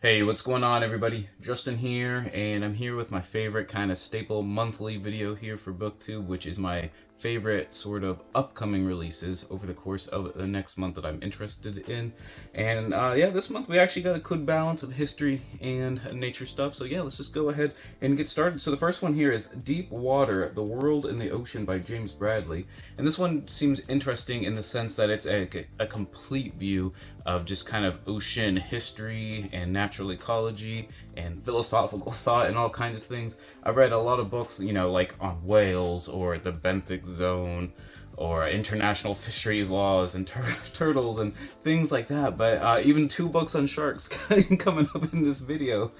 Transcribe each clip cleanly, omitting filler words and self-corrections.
Hey, what's going on, everybody? Justin here, and I'm here with my favorite kind of staple monthly video here for BookTube, which is my favorite sort of upcoming releases over the course of the next month that I'm interested in. And yeah, this month we actually got a good balance of history and nature stuff. So yeah, let's just go ahead and get started. So the first one here is Deep Water, The World in the Ocean by James Bradley. And this one seems interesting in the sense that it's a complete view of just kind of ocean history and natural ecology and philosophical thought and all kinds of things. I've read a lot of books, you know, like on whales or the benthic zone or international fisheries laws and turtles and things like that, but even 2 books on sharks coming up in this video.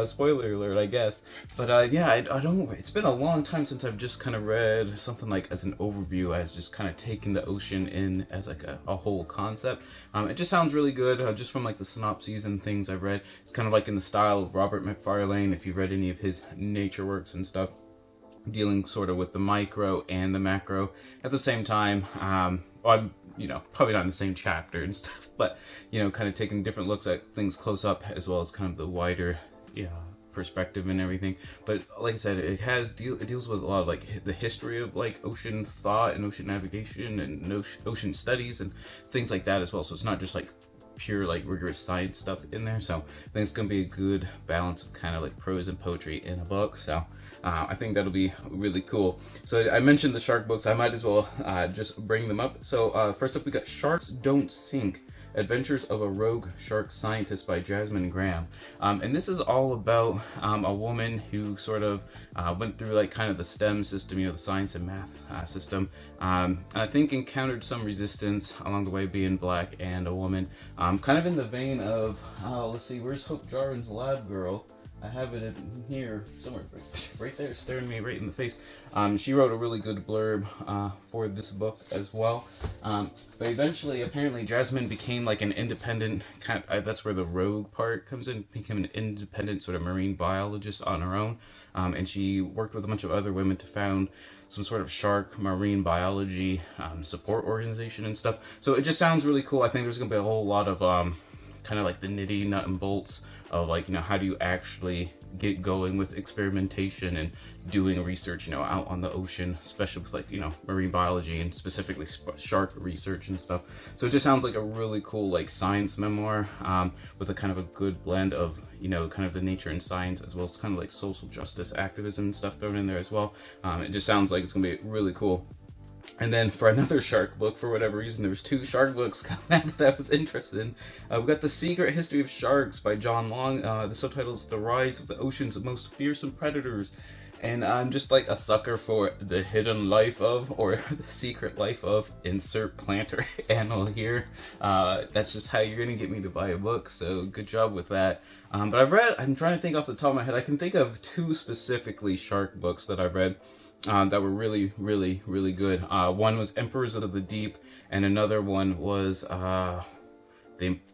Spoiler alert, I guess. But yeah, I don't. It's been a long time since I've just kind of read something like as an overview, as just kind of taking the ocean in as like a whole concept. It just sounds really good, just from like the synopses and things I've read. It's kind of like in the style of Robert McFarlane, if you've read any of his nature works and stuff, dealing sort of with the micro and the macro at the same time. I'm, you know, probably not in the same chapter and stuff, but, you know, kind of taking different looks at things close up as well as kind of the wider, perspective and everything. But like I said, it deals with a lot of like the history of like ocean thought and ocean navigation and ocean studies and things like that as well. So it's not just like pure like rigorous science stuff in there. So I think it's gonna be a good balance of kind of like prose and poetry in a book. So I think that'll be really cool. So I mentioned the shark books. I might as well just bring them up. So first up, we got Sharks Don't Sink: Adventures of a Rogue Shark Scientist by Jasmine Graham. And this is all about a woman who sort of went through like kind of the STEM system, you know, the science and math system. And I think encountered some resistance along the way, being black and a woman. Kind of in the vein of, let's see, where's Hope Jarvin's Lab Girl? I have it in here somewhere, right there, staring me right in the face. She wrote a really good blurb for this book as well. But eventually, apparently, Jasmine became like an independent that's where the rogue part comes in. Became an independent sort of marine biologist on her own, and she worked with a bunch of other women to found some sort of shark marine biology support organization and stuff. So it just sounds really cool. I think there's gonna be a whole lot of kind of like the nitty nut and bolts of like, you know, how do you actually get going with experimentation and doing research, you know, out on the ocean, especially with like, you know, marine biology and specifically shark research and stuff. So it just sounds like a really cool like science memoir with a kind of a good blend of, you know, kind of the nature and science as well as kind of like social justice activism and stuff thrown in there as well. It just sounds like it's gonna be really cool. And then for another shark book, for whatever reason, there was 2 shark books coming out that I was interested in. We got The Secret History of Sharks by John Long. The subtitle is The Rise of the Ocean's Most Fearsome Predators. And I'm just like a sucker for the hidden life of, or the secret life of, insert plant or animal here. That's just how you're going to get me to buy a book, so good job with that. But I'm trying to think off the top of my head, I can think of 2 specifically shark books that I've read that were really, really, really good. One was Emperors of the Deep, and another one was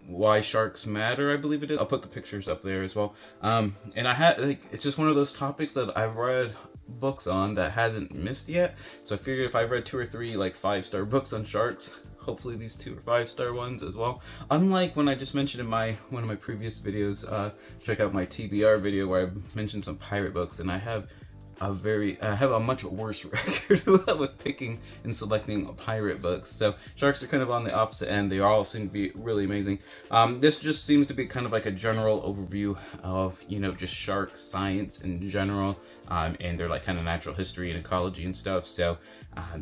Why Sharks Matter, I believe it is. I'll put the pictures up there as well. And I had like, it's just one of those topics that I've read books on that hasn't missed yet. So I figured if I've read 2 or 3 like 5-star books on sharks, hopefully these 2 are 5-star ones as well. Unlike when I just mentioned in one of my previous videos, check out my TBR video where I mentioned some pirate books, and I have a much worse record with picking and selecting pirate books. So sharks are kind of on the opposite end. They all seem to be really amazing. This just seems to be kind of like a general overview of, you know, just shark science in general, and their like kind of natural history and ecology and stuff. So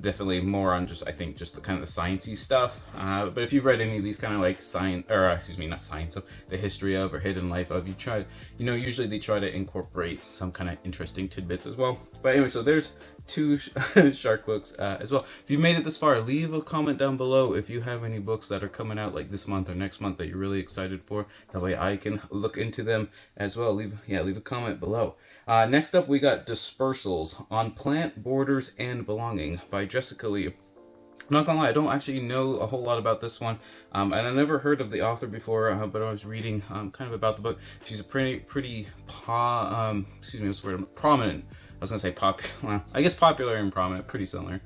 definitely more on just, I think, just the kind of the sciencey stuff. But if you've read any of these kind of like the history of or hidden life of, usually they try to incorporate some kind of interesting tidbits as well. But anyway, so there's 2 shark books as well. If you made it this far, leave a comment down below if you have any books that are coming out like this month or next month that you're really excited for. That way I can look into them as well. Leave a comment below. Next up, we got Dispersals: On Plant Borders and Belonging by Jessica Lee. I'm not gonna lie, I don't actually know a whole lot about this one, and I never heard of the author before, but I was reading kind of about the book. She's a pretty prominent. I was gonna say popular. Well, I guess popular and prominent, pretty similar.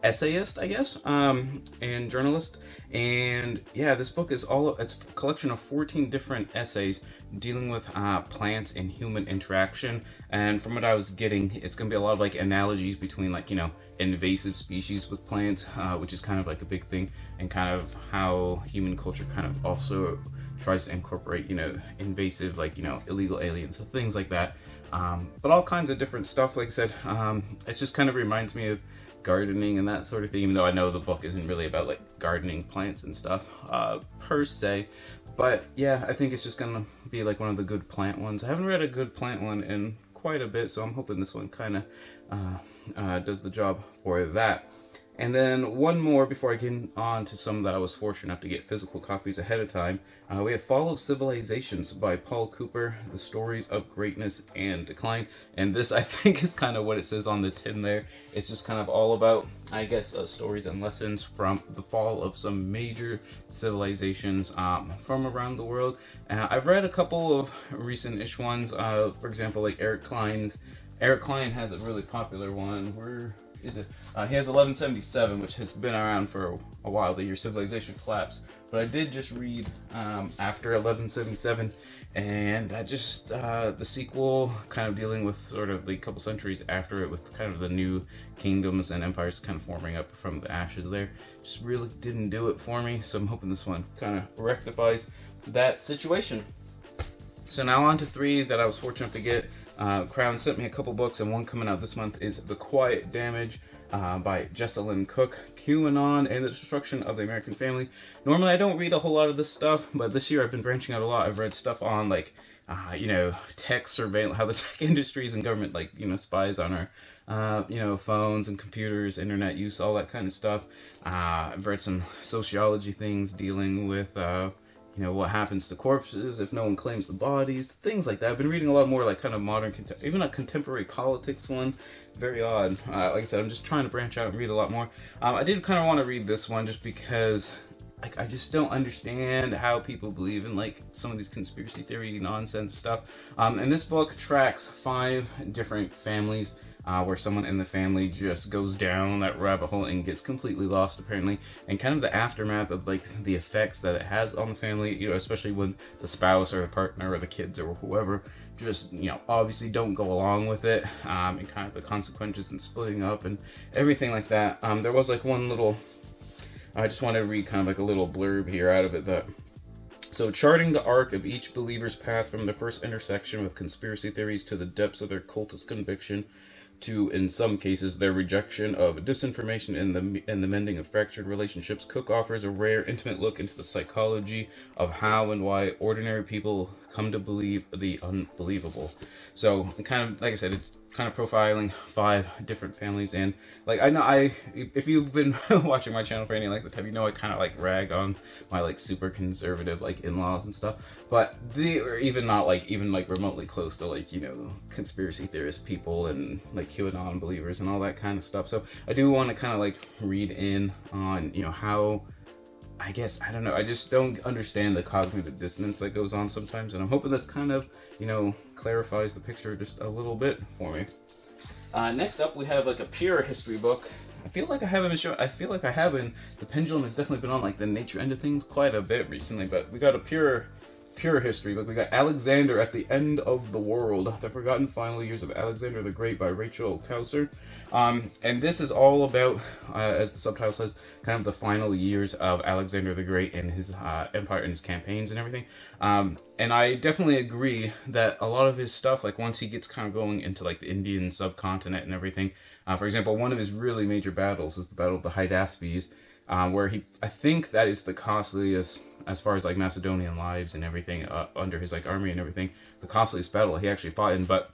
essayist, I guess, and journalist. And yeah, this book is it's a collection of 14 different essays dealing with plants and human interaction. And from what I was getting, it's going to be a lot of like analogies between like, invasive species with plants, which is kind of like a big thing, and kind of how human culture kind of also tries to incorporate, invasive, like, illegal aliens, things like that. But all kinds of different stuff, like I said. It just kind of reminds me of gardening and that sort of thing, even though I know the book isn't really about like gardening plants and stuff per se. But yeah, I think it's just gonna be like one of the good plant ones. I haven't read a good plant one in quite a bit, so I'm hoping this one kind of does the job for that. And then one more before I get on to some that I was fortunate enough to get physical copies ahead of time. We have Fall of Civilizations by Paul Cooper, The Stories of Greatness and Decline. And this, I think, is kind of what it says on the tin there. It's just kind of all about, I guess, stories and lessons from the fall of some major civilizations from around the world. I've read a couple of recent-ish ones. For example, like Eric Klein has a really popular one. Where is it? He has 1177, which has been around for a while, the year civilization collapsed. But I did just read after 1177, and that just the sequel, kind of dealing with sort of the couple centuries after it, with kind of the new kingdoms and empires kind of forming up from the ashes there, just really didn't do it for me. So I'm hoping this one kind of rectifies that situation. So now on to three that I was fortunate enough to get. Crown sent me a couple books, and one coming out this month is The Quiet Damage by Jessalyn Cook, QAnon and the Destruction of the American Family. Normally I don't read a whole lot of this stuff, but this year I've been branching out a lot. I've read stuff on like, tech surveillance, how the tech industries and government like, spies on our, phones and computers, internet use, all that kind of stuff. I've read some sociology things dealing with, what happens to corpses if no one claims the bodies, things like that. I've been reading a lot more like kind of modern, even a contemporary politics one. Very odd. Like I said, I'm just trying to branch out and read a lot more. I did kind of want to read this one just because I just don't understand how people believe in like some of these conspiracy theory nonsense stuff. And this book tracks 5 different families where someone in the family just goes down that rabbit hole and gets completely lost apparently, and kind of the aftermath of like the effects that it has on the family, especially when the spouse or the partner or the kids or whoever just, obviously don't go along with it, and kind of the consequences and splitting up and everything like that. There was like one little, I just wanted to read kind of like a little blurb here out of it that, so charting the arc of each believer's path from the first intersection with conspiracy theories to the depths of their cultist conviction, to, in some cases, their rejection of disinformation and the mending of fractured relationships, Cook offers a rare, intimate look into the psychology of how and why ordinary people come to believe the unbelievable. So, kind of, like I said, it's kind of profiling 5 different families, and like if you've been watching my channel for any length of time, I kind of like rag on my like super conservative like in-laws and stuff, but they are even not like even like remotely close to like conspiracy theorist people and like QAnon believers and all that kind of stuff. So I do want to kind of like read in on how, I guess, I don't know, I just don't understand the cognitive dissonance that goes on sometimes, and I'm hoping this kind of, clarifies the picture just a little bit for me. Next up, we have like a pure history book. I feel like I have been, the pendulum has definitely been on like the nature end of things quite a bit recently, but we got a pure history book. We got Alexander at the End of the World, The Forgotten Final Years of Alexander the Great by Rachel Kauser. And this is all about, as the subtitle says, kind of the final years of Alexander the Great and his empire and his campaigns and everything. And I definitely agree that a lot of his stuff, like once he gets kind of going into like the Indian subcontinent and everything, for example, one of his really major battles is the Battle of the Hydaspes, where I think that is the costliest, as far as like Macedonian lives and everything, under his like army and everything, the costliest battle he actually fought in. But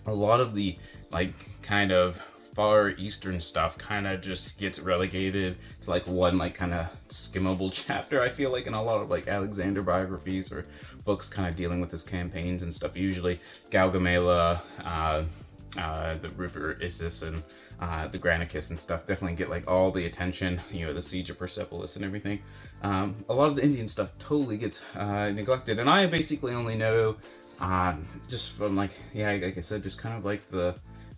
a lot of the like kind of far eastern stuff kind of just gets relegated to like one like kind of skimmable chapter, I feel like, in a lot of like Alexander biographies or books kind of dealing with his campaigns and stuff. Usually Gaugamela, the river Issus, and the Granicus and stuff definitely get like all the attention, the siege of Persepolis and everything. A lot of the Indian stuff totally gets neglected, and I basically only know just from like I said, just kind of like the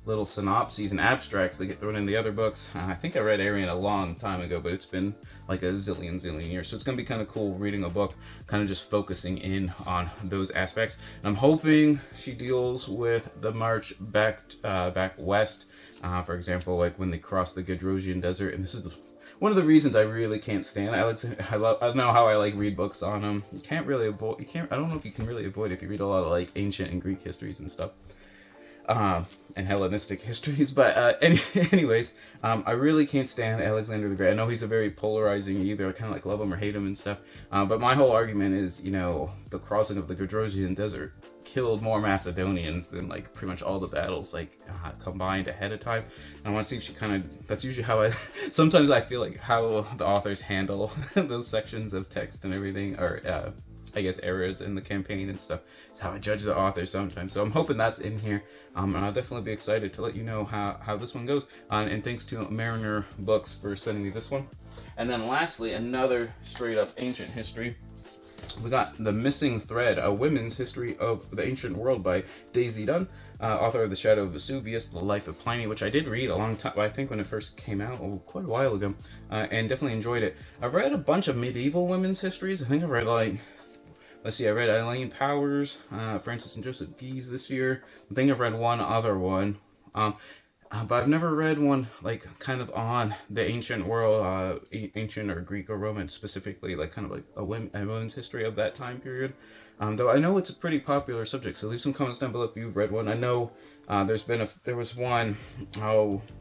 little synopses and abstracts that get thrown in the other books. I think I read Arian a long time ago, but it's been like a zillion years. So it's going to be kind of cool reading a book, kind of just focusing in on those aspects. And I'm hoping she deals with the march back west. For example, like when they cross the Gedrosian Desert. And this is one of the reasons I really can't stand Alex. I don't know how I like read books on him. You can't really avoid. I don't know if you can really avoid if you read a lot of like ancient and Greek histories and stuff. And Hellenistic histories, but anyways, I really can't stand Alexander the Great. I know he's a very polarizing, either I kind of like love him or hate him and stuff, but my whole argument is, you know, the crossing of the Gedrosian Desert killed more Macedonians than like pretty much all the battles like combined ahead of time. And I want to see if she kind of, that's usually how I, sometimes I feel like how the authors handle those sections of text and everything, or I guess errors in the campaign and stuff. It's how I judge the author sometimes. So I'm hoping that's in here. And I'll definitely be excited to let you know how this one goes. And thanks to Mountaineer Books for sending me this one. And then lastly, another straight up ancient history. We got The Missing Thread, a women's history of the ancient world by Daisy Dunn, author of The Shadow of Vesuvius, The Life of Pliny, which I did read a long time, I think when it first came out, quite a while ago, and definitely enjoyed it. I've read a bunch of medieval women's histories. I think I've read like, let's see, I read Elaine Powers, Frances and Joseph Guise this year. I think I've read one other one. But I've never read one like kind of on the ancient world, ancient or Greek or Roman specifically, like kind of like a women's history of that time period. Though I know it's a pretty popular subject, so leave some comments down below if you've read one. I know there was one,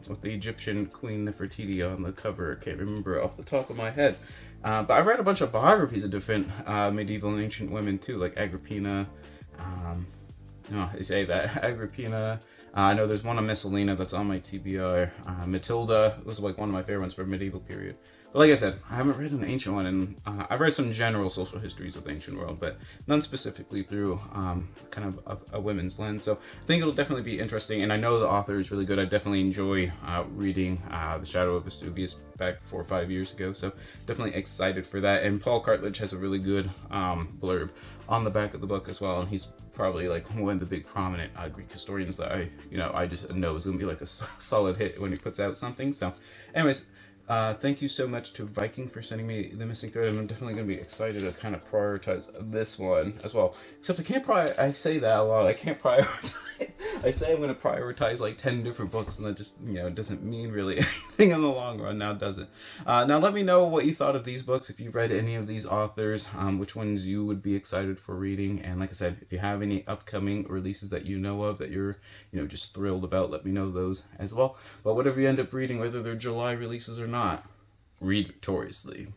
with the Egyptian Queen Nefertiti on the cover. I can't remember off the top of my head. But I've read a bunch of biographies of different medieval and ancient women too, like Agrippina. No, they say that Agrippina. I know there's one on Messalina that's on my TBR. Matilda was like one of my favorite ones for medieval period. But like I said, I haven't read an ancient one, and I've read some general social histories of the ancient world, but none specifically through kind of a women's lens. So I think it'll definitely be interesting, and I know the author is really good. I definitely enjoy reading The Shadow of Vesuvius back 4 or 5 years ago, so definitely excited for that. And Paul Cartledge has a really good blurb on the back of the book as well, and he's probably like one of the big prominent Greek historians that I just know is gonna be like a solid hit when he puts out something. So anyways, thank you so much to Viking for sending me The Missing Thread, and I'm definitely going to be excited to kind of prioritize this one as well. Except I say that a lot, I can't prioritize. I say I'm going to prioritize like 10 different books, and that just, doesn't mean really anything in the long run, now does it? Now let me know what you thought of these books, if you've read any of these authors, which ones you would be excited for reading, and like I said, if you have any upcoming releases that you know of that you're, just thrilled about, let me know those as well. But whatever you end up reading, whether they're July releases or not, read victoriously.